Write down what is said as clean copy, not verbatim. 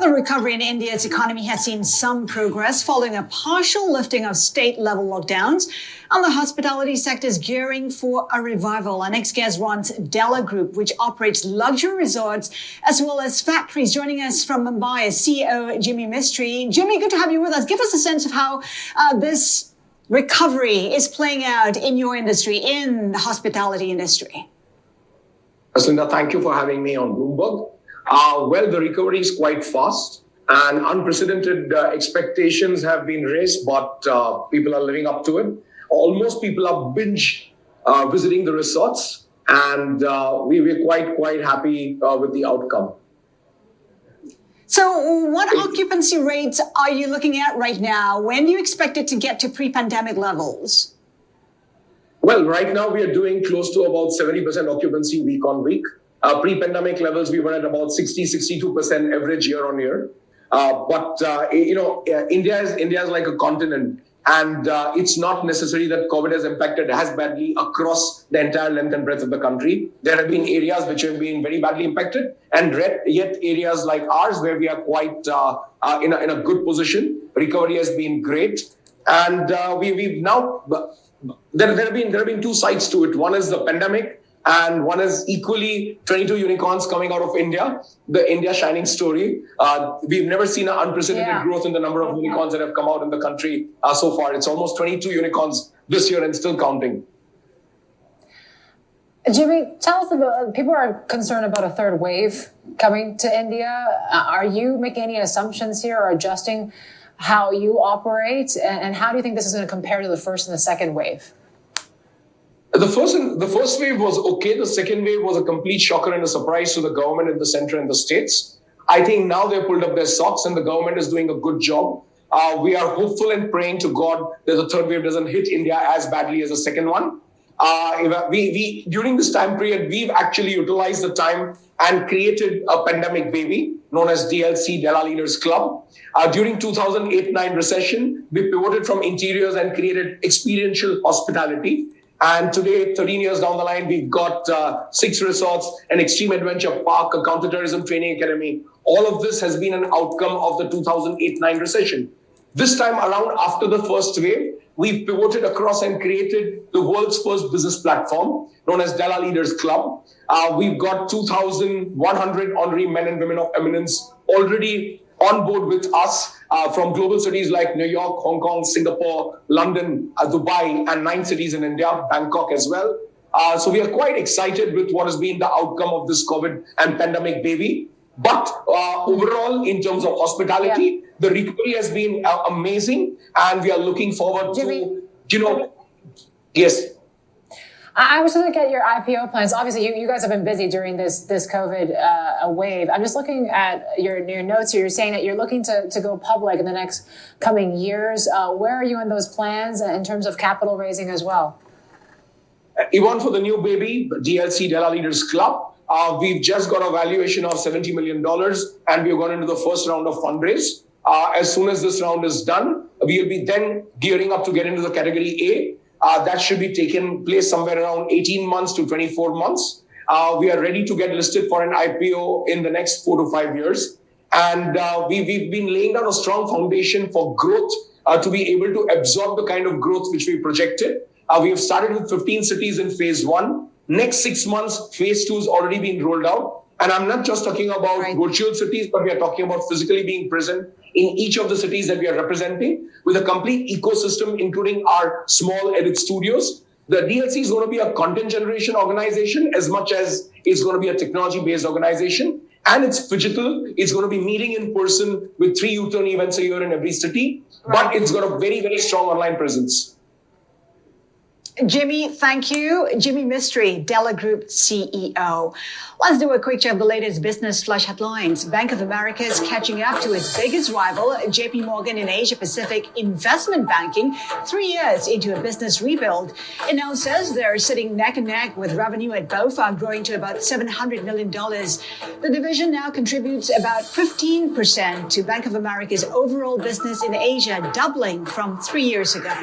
The recovery in India's economy has seen some progress following a partial lifting of state-level lockdowns, and the hospitality sector is gearing for a revival. Our next guest runs Della Group, which operates luxury resorts as well as factories. Joining us from Mumbai is CEO Jimmy Mistry. Jimmy, good to have you with us. Give us a sense of how this recovery is playing out in your industry, in the hospitality industry. Haslinda, thank you for having me on Bloomberg. Well, the recovery is quite fast and unprecedented expectations have been raised, but people are living up to it. Almost people are binge visiting the resorts, and we're quite happy with the outcome. So what occupancy rates are you looking at right now? When do you expect it to get to pre-pandemic levels? Well, right now we are doing close to about 70% occupancy week on week. Pre-pandemic levels, we were at about 62% average year on year. India is like a continent, and it's not necessary that COVID has impacted as badly across the entire length and breadth of the country. There have been areas which have been very badly impacted, and yet areas like ours where we are quite in a good position. Recovery has been great, and we've now. There have been two sides to it. One is the pandemic, and one is equally 22 unicorns coming out of India, the India shining story. We've never seen an unprecedented growth in the number of unicorns that have come out in the country so far. It's almost 22 unicorns this year and still counting. Jimmy, tell us about, people are concerned about a third wave coming to India. Are you making any assumptions here or adjusting how you operate? And how do you think this is going to compare to the first and the second wave? The first wave was okay. The second wave was a complete shocker and a surprise to the government in the center and the states. I think now they've pulled up their socks and the government is doing a good job. We are hopeful and praying to God that the third wave doesn't hit India as badly as the second one. During this time period, we've actually utilized the time and created a pandemic baby known as DLC, Della Leaders Club. During 2008-9 recession, we pivoted from interiors and created experiential hospitality. And today, 13 years down the line, we've got 6 resorts, an extreme adventure park, a counterterrorism training academy. All of this has been an outcome of the 2008-9 recession. This time around, after the first wave, we've pivoted across and created the world's first business platform known as Della Leaders Club. We've got 2,100 honorary men and women of eminence already on board with us from global cities like New York, Hong Kong, Singapore, London, Dubai, and 9 cities in India, Bangkok as well. So we are quite excited with what has been the outcome of this COVID and pandemic baby. But overall, in terms of hospitality, the recovery has been amazing, and we are looking forward to, yes. I was looking at your IPO plans. Obviously, you guys have been busy during this COVID wave. I'm just looking at your notes here. You're saying that you're looking to go public in the next coming years. Where are you in those plans in terms of capital raising as well? Yvonne, for the new baby, DLC, Della Leaders Club, we've just got a valuation of $70 million, and we've gone into the first round of fundraise. As soon as this round is done, we'll be then gearing up to get into the category A. That should be taking place somewhere around 18 months to 24 months. We are ready to get listed for an IPO in the next 4 to 5 years. And we've been laying down a strong foundation for growth to be able to absorb the kind of growth which we projected. We have started with 15 cities in phase 1. Next 6 months, phase 2 has already been rolled out. And I'm not just talking about virtual cities, but we are talking about physically being present in each of the cities that we are representing with a complete ecosystem, including our small edit studios. The DLC is going to be a content generation organization as much as it's going to be a technology-based organization. And it's digital. It's going to be meeting in person with 3 U-turn events a year in every city. But it's got a very, very strong online presence. Jimmy, thank you. Jimmy Mistry, Della Group CEO. Let's do a quick check of the latest business flash headlines. Bank of America is catching up to its biggest rival, JP Morgan in Asia Pacific investment banking, 3 years into a business rebuild. It now says they're sitting neck and neck with revenue at both are growing to about $700 million. The division now contributes about 15% to Bank of America's overall business in Asia, doubling from 3 years ago.